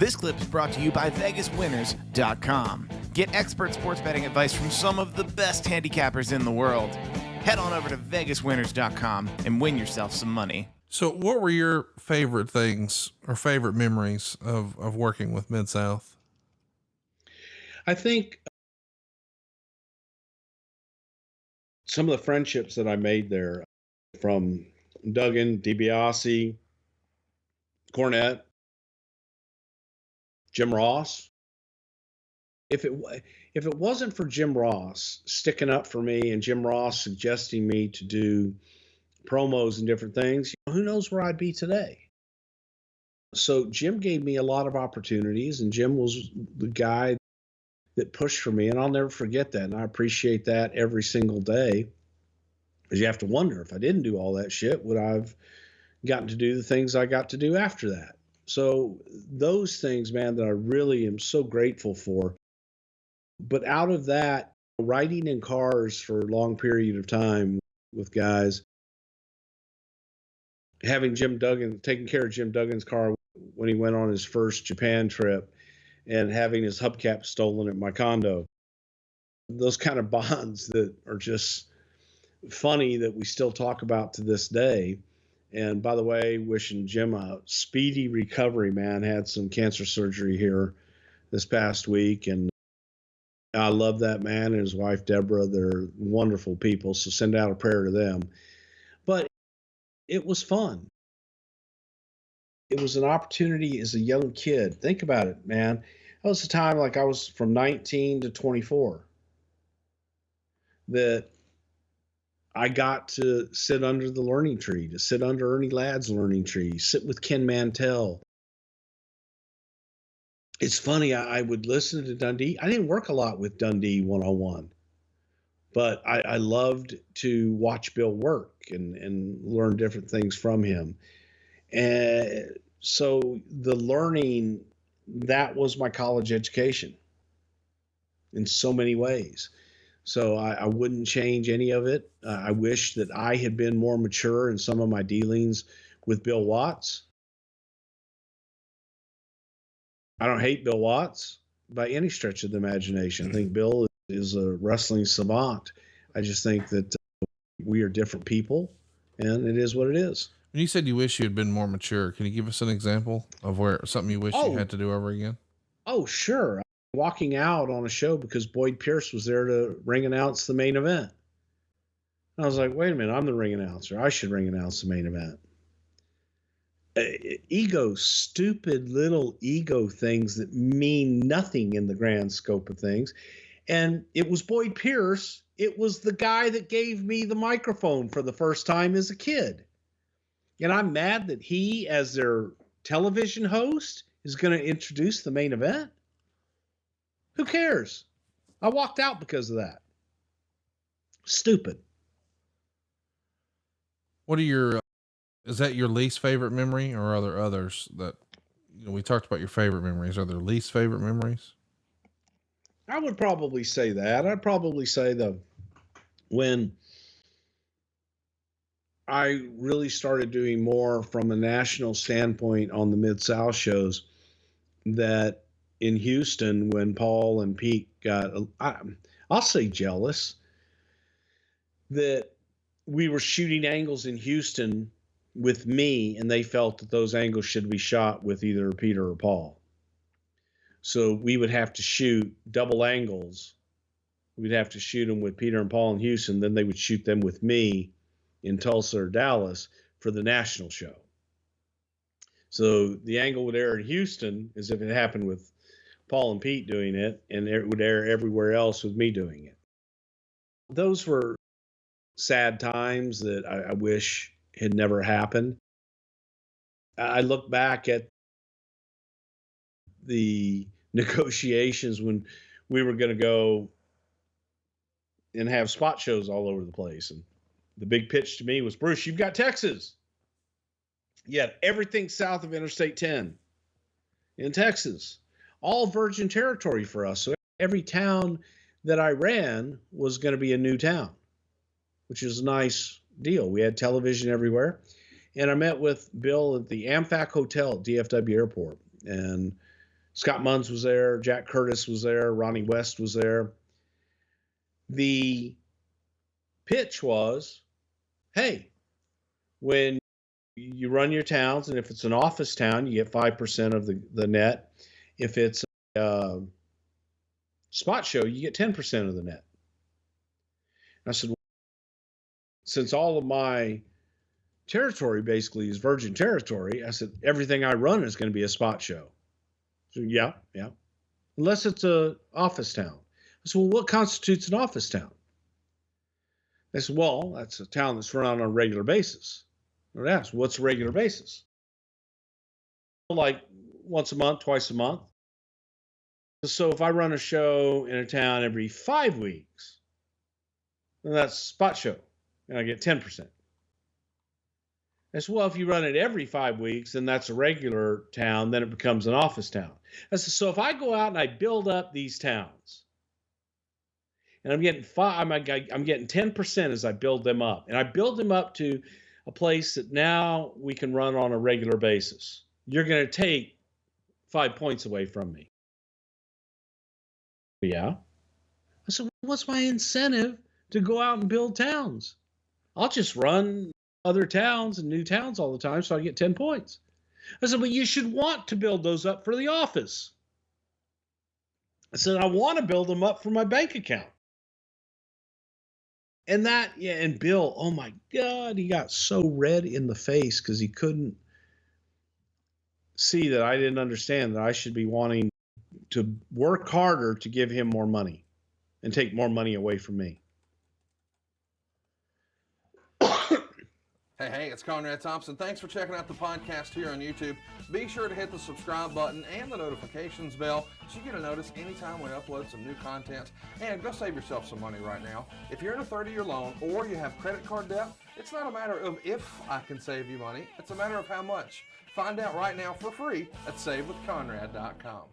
This clip is brought to you by VegasWinners.com. Get expert sports betting advice from some of the best handicappers in the world. Head on over to VegasWinners.com and win yourself some money. So what were your favorite things or favorite memories of working with Mid-South? I think some of the friendships that I made there, from Duggan, DiBiase, Cornette, Jim Ross. If it wasn't for Jim Ross sticking up for me and Jim Ross suggesting me to do promos and different things, who knows where I'd be today. So Jim gave me a lot of opportunities, and Jim was the guy that pushed for me, and I'll never forget that. And I appreciate that every single day, because you have to wonder, if I didn't do all that shit, would I have gotten to do the things I got to do after that? So those things, man, that I really am so grateful for. But out of that, riding in cars for a long period of time with guys, having Jim Duggan, taking care of Jim Duggan's car when he went on his first Japan trip, and having his hubcap stolen at my condo. Those kind of bonds that are just funny that we still talk about to this day. And by the way, wishing Jim a speedy recovery, man. Had some cancer surgery here this past week, and I love that man and his wife, Deborah. They're wonderful people, so send out a prayer to them. But it was fun. It was an opportunity as a young kid. Think about it, man. That was the time, like I was from 19 to 24, that I got to sit under the learning tree, to sit under Ernie Ladd's learning tree, sit with Ken Mantell. It's funny, I would listen to Dundee. I didn't work a lot with Dundee one-on-one, but I loved to watch Bill work and learn different things from him. And so the learning, that was my college education in so many ways. So I wouldn't change any of it. I wish that I had been more mature in some of my dealings with Bill Watts. I don't hate Bill Watts by any stretch of the imagination. I think Bill is a wrestling savant. I just think that we are different people, and it is what it is. When you said you wish you had been more mature, can you give us an example of where something you wish you had to do over again? Oh, sure. Walking out on a show because Boyd Pierce was there to ring announce the main event. I was like, wait a minute, I'm the ring announcer. I should ring announce the main event. Ego, stupid little ego things that mean nothing in the grand scope of things. And it was Boyd Pierce. It was the guy that gave me the microphone for the first time as a kid. And I'm mad that he, as their television host, is going to introduce the main event. Who cares? I walked out because of that. Stupid. What are your, is that your least favorite memory, or are there others that, we talked about your favorite memories. Are there least favorite memories? I would probably say that. I'd probably say when I really started doing more from a national standpoint on the Mid-South shows, that in Houston, when Paul and Pete got, I'll say jealous, that we were shooting angles in Houston with me, and they felt that those angles should be shot with either Peter or Paul. So we would have to shoot double angles. We'd have to shoot them with Peter and Paul in Houston. Then they would shoot them with me in Tulsa or Dallas for the national show. So the angle would air in Houston as if it happened with Paul and Pete doing it, and it would air everywhere else with me doing it. Those were sad times that I wish had never happened. I look back at the negotiations when we were going to go and have spot shows all over the place. And the big pitch to me was, Bruce, you've got Texas. Yet everything south of Interstate 10 in Texas, all virgin territory for us. So every town that I ran was going to be a new town, which is a nice deal. We had television everywhere. And I met with Bill at the Amfac Hotel at DFW Airport. And Scott Munns was there. Jack Curtis was there. Ronnie West was there. The pitch was, hey, when you run your towns, and if it's an office town, you get 5% of the net. If it's a spot show, you get 10% of the net. And I said, well, since all of my territory basically is virgin territory, I said, everything I run is going to be a spot show. So, yeah. Unless it's a office town. I said, well, what constitutes an office town? They said, well, that's a town that's run on a regular basis. I asked, what's a regular basis? Like once a month, twice a month. So if I run a show in a town every 5 weeks, then that's a spot show, and I get 10%. I said, well, if you run it every 5 weeks, then that's a regular town, then it becomes an office town. I said, so if I go out and I build up these towns, and I'm getting 10% as I build them up, and I build them up to a place that now we can run on a regular basis, you're going to take 5 points away from me. Yeah. I said, what's my incentive to go out and build towns? I'll just run other towns and new towns all the time so I get 10 points. I said, but you should want to build those up for the office. I said, I want to build them up for my bank account. And and Bill, oh my God, he got so red in the face because he couldn't see that I didn't understand that I should be wanting to work harder to give him more money and take more money away from me. Hey, it's Conrad Thompson. Thanks for checking out the podcast here on YouTube. Be sure to hit the subscribe button and the notifications bell so you get a notice anytime we upload some new content. And go save yourself some money right now. If you're in a 30-year loan or you have credit card debt, it's not a matter of if I can save you money. It's a matter of how much. Find out right now for free at SaveWithConrad.com.